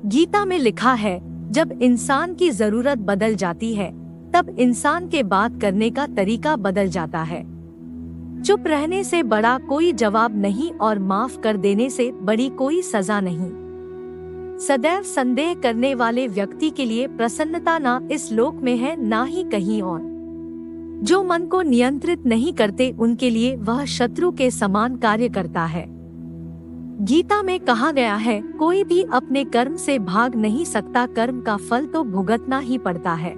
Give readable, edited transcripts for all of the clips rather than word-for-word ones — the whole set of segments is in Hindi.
गीता में लिखा है, जब इंसान की जरूरत बदल जाती है तब इंसान के बात करने का तरीका बदल जाता है। चुप रहने से बड़ा कोई जवाब नहीं और माफ कर देने से बड़ी कोई सजा नहीं। सदैव संदेह करने वाले व्यक्ति के लिए प्रसन्नता ना इस लोक में है ना ही कहीं और। जो मन को नियंत्रित नहीं करते उनके लिए वह शत्रु के समान कार्य करता है। गीता में कहा गया है, कोई भी अपने कर्म से भाग नहीं सकता, कर्म का फल तो भुगतना ही पड़ता है।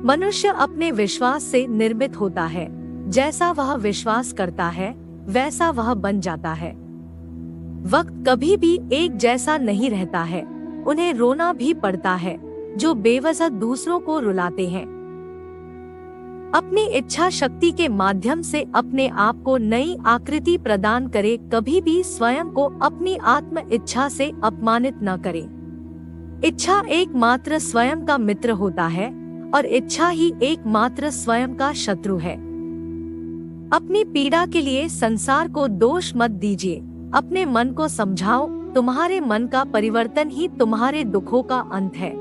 मनुष्य अपने विश्वास से निर्मित होता है, जैसा वह विश्वास करता है वैसा वह बन जाता है। वक्त कभी भी एक जैसा नहीं रहता है, उन्हें रोना भी पड़ता है जो बेवजह दूसरों को रुलाते हैं। अपनी इच्छा शक्ति के माध्यम से अपने आप को नई आकृति प्रदान करे, कभी भी स्वयं को अपनी आत्म इच्छा से अपमानित न करे। इच्छा एकमात्र स्वयं का मित्र होता है और इच्छा ही एकमात्र स्वयं का शत्रु है। अपनी पीड़ा के लिए संसार को दोष मत दीजिए, अपने मन को समझाओ, तुम्हारे मन का परिवर्तन ही तुम्हारे दुखों का अंत है।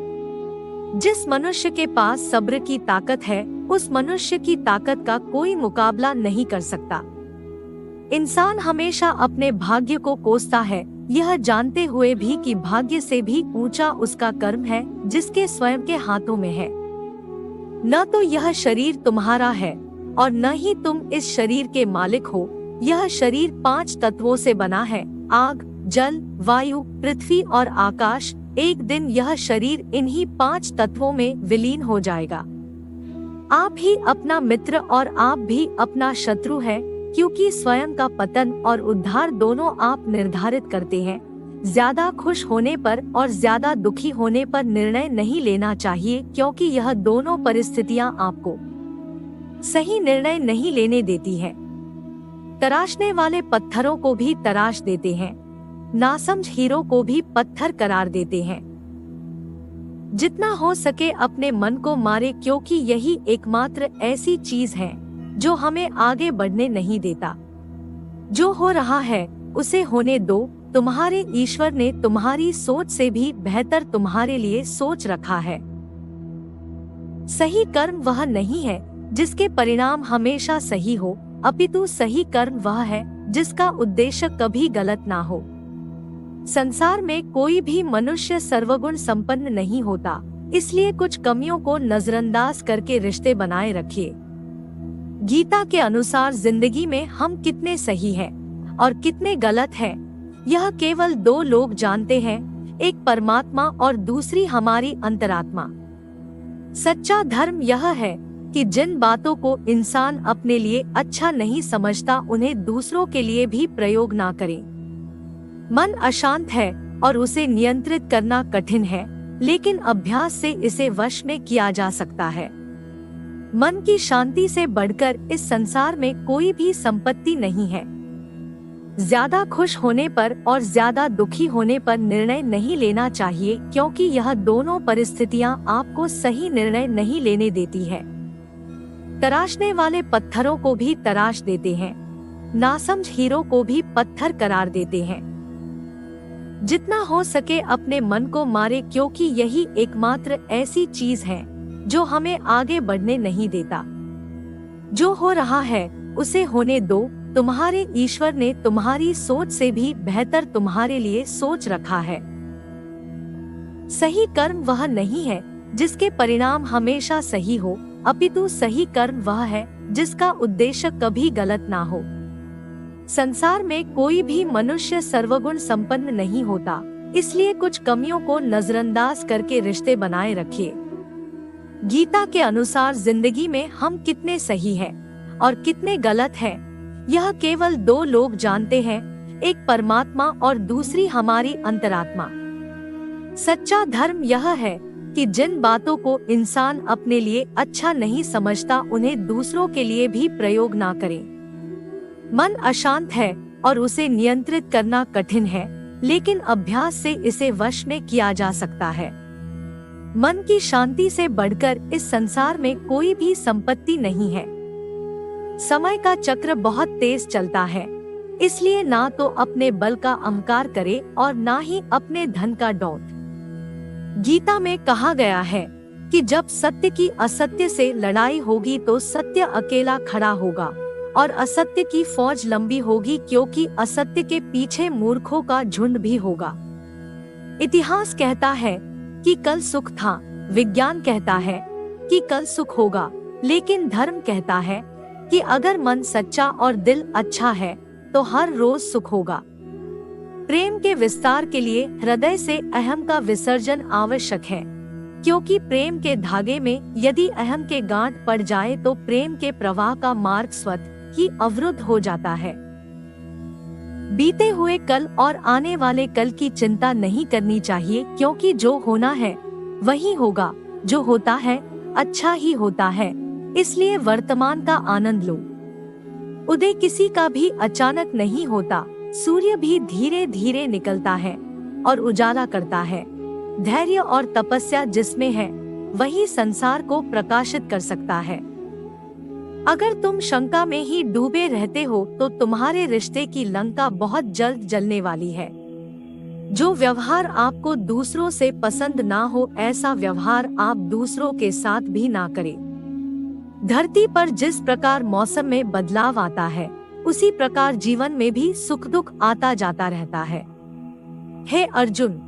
जिस मनुष्य के पास सब्र की ताकत है, उस मनुष्य की ताकत का कोई मुकाबला नहीं कर सकता। इंसान हमेशा अपने भाग्य को कोसता है, यह जानते हुए भी कि भाग्य से भी ऊंचा उसका कर्म है जिसके स्वयं के हाथों में है। न तो यह शरीर तुम्हारा है और न ही तुम इस शरीर के मालिक हो। यह शरीर 5 तत्वों से बना है, आग, जल, वायु, पृथ्वी और आकाश। एक दिन यह शरीर इन्हीं 5 तत्वों में विलीन हो जाएगा। आप ही अपना मित्र और आप भी अपना शत्रु है, क्योंकि स्वयं का पतन और उद्धार दोनों आप निर्धारित करते हैं। ज्यादा खुश होने पर और ज्यादा दुखी होने पर निर्णय नहीं लेना चाहिए, क्योंकि यह दोनों परिस्थितियां आपको सही निर्णय नहीं लेने देती हैं। तराशने वाले पत्थरों को भी तराश देते हैं, नासमझ हीरो को भी पत्थर करार देते हैं। जितना हो सके अपने मन को मारे, क्योंकि यही एकमात्र ऐसी चीज है जो हमें आगे बढ़ने नहीं देता। जो हो रहा है उसे होने दो, तुम्हारे ईश्वर ने तुम्हारी सोच से भी बेहतर तुम्हारे लिए सोच रखा है। सही कर्म वह नहीं है जिसके परिणाम हमेशा सही हो, अपितु सही कर्म वह है जिसका उद्देश्य कभी गलत ना हो। संसार में कोई भी मनुष्य सर्वगुण संपन्न नहीं होता, इसलिए कुछ कमियों को नजरअंदाज करके रिश्ते बनाए रखिए। गीता के अनुसार जिंदगी में हम कितने सही हैं और कितने गलत हैं, यह केवल 2 लोग जानते हैं, एक परमात्मा और दूसरी हमारी अंतरात्मा। सच्चा धर्म यह है कि जिन बातों को इंसान अपने लिए अच्छा नहीं समझता उन्हें दूसरों के लिए भी प्रयोग ना करें। मन अशांत है और उसे नियंत्रित करना कठिन है, लेकिन अभ्यास से इसे वश में किया जा सकता है। मन की शांति से बढ़कर इस संसार में कोई भी संपत्ति नहीं है। ज्यादा खुश होने पर और ज्यादा दुखी होने पर निर्णय नहीं लेना चाहिए, क्योंकि यह दोनों परिस्थितियां आपको सही निर्णय नहीं लेने देती है। तराशने वाले पत्थरों को भी तराश देते हैं, नासमझ हीरो को भी पत्थर करार देते हैं। जितना हो सके अपने मन को मारे, क्योंकि यही एकमात्र ऐसी चीज है जो हमें आगे बढ़ने नहीं देता। जो हो रहा है उसे होने दो, तुम्हारे ईश्वर ने तुम्हारी सोच से भी बेहतर तुम्हारे लिए सोच रखा है। सही कर्म वह नहीं है जिसके परिणाम हमेशा सही हो, अपितु सही कर्म वह है जिसका उद्देश्य कभी गलत ना हो। संसार में कोई भी मनुष्य सर्वगुण संपन्न नहीं होता, इसलिए कुछ कमियों को नजरअंदाज करके रिश्ते बनाए रखिए। गीता के अनुसार जिंदगी में हम कितने सही हैं और कितने गलत हैं, यह केवल 2 लोग जानते हैं, एक परमात्मा और दूसरी हमारी अंतरात्मा। सच्चा धर्म यह है कि जिन बातों को इंसान अपने लिए अच्छा नहीं समझता उन्हें दूसरों के लिए भी प्रयोग ना करें। मन अशांत है और उसे नियंत्रित करना कठिन है, लेकिन अभ्यास से इसे वश में किया जा सकता है। मन की शांति से बढ़कर इस संसार में कोई भी संपत्ति नहीं है। समय का चक्र बहुत तेज चलता है, इसलिए ना तो अपने बल का अहंकार करे और ना ही अपने धन का डौट। गीता में कहा गया है कि जब सत्य की असत्य से लड़ाई होगी तो सत्य अकेला खड़ा होगा और असत्य की फौज लंबी होगी, क्योंकि असत्य के पीछे मूर्खों का झुंड भी होगा। इतिहास कहता है कि कल सुख था, विज्ञान कहता है कि कल सुख होगा, लेकिन धर्म कहता है कि अगर मन सच्चा और दिल अच्छा है तो हर रोज सुख होगा। प्रेम के विस्तार के लिए हृदय से अहम का विसर्जन आवश्यक है, क्योंकि प्रेम के धागे में यदि अहम के गांठ पड़ जाए तो प्रेम के प्रवाह का मार्ग स्वतः ही अवरुद्ध हो जाता है। बीते हुए कल और आने वाले कल की चिंता नहीं करनी चाहिए, क्योंकि जो होना है वही होगा, जो होता है अच्छा ही होता है, इसलिए वर्तमान का आनंद लो। उदय किसी का भी अचानक नहीं होता, सूर्य भी धीरे धीरे निकलता है और उजाला करता है। धैर्य और तपस्या जिसमें है वही संसार को प्रकाशित कर सकता है। अगर तुम शंका में ही डूबे रहते हो तो तुम्हारे रिश्ते की लंका बहुत जल्द जलने वाली है। जो व्यवहार आपको दूसरों से पसंद ना हो, ऐसा व्यवहार आप दूसरों के साथ भी ना करें। धरती पर जिस प्रकार मौसम में बदलाव आता है, उसी प्रकार जीवन में भी सुख दुख आता जाता रहता है। हे अर्जुन,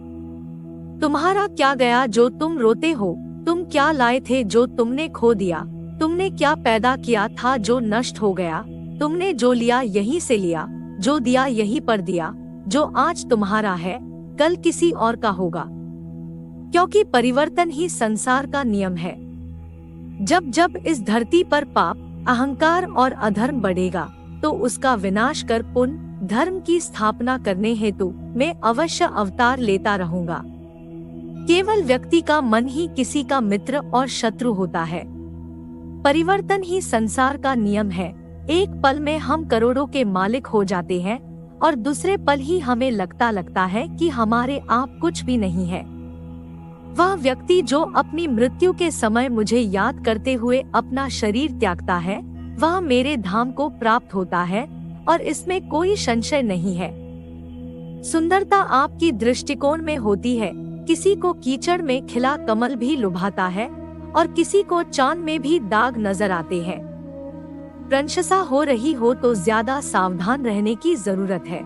तुम्हारा क्या गया जो तुम रोते हो? तुम क्या लाए थे जो तुमने खो दिया? तुमने क्या पैदा किया था जो नष्ट हो गया? तुमने जो लिया यहीं से लिया, जो दिया यहीं पर दिया। जो आज तुम्हारा है कल किसी और का होगा, क्योंकि परिवर्तन ही संसार का नियम है। जब जब इस धरती पर पाप, अहंकार और अधर्म बढ़ेगा तो उसका विनाश कर पुण्य धर्म की स्थापना करने हेतु मैं अवश्य अवतार लेता रहूंगा। केवल व्यक्ति का मन ही किसी का मित्र और शत्रु होता है। परिवर्तन ही संसार का नियम है। एक पल में हम करोड़ों के मालिक हो जाते हैं और दूसरे पल ही हमें लगता है कि हमारे आप कुछ भी नहीं है। वह व्यक्ति जो अपनी मृत्यु के समय मुझे याद करते हुए अपना शरीर त्यागता है, वह मेरे धाम को प्राप्त होता है और इसमें कोई संशय नहीं है। सुंदरता आपकी दृष्टिकोण में होती है। किसी को कीचड़ में खिला कमल भी लुभाता है और किसी को चांद में भी दाग नजर आते हैं। प्रशंसा हो रही हो तो ज्यादा सावधान रहने की जरूरत है।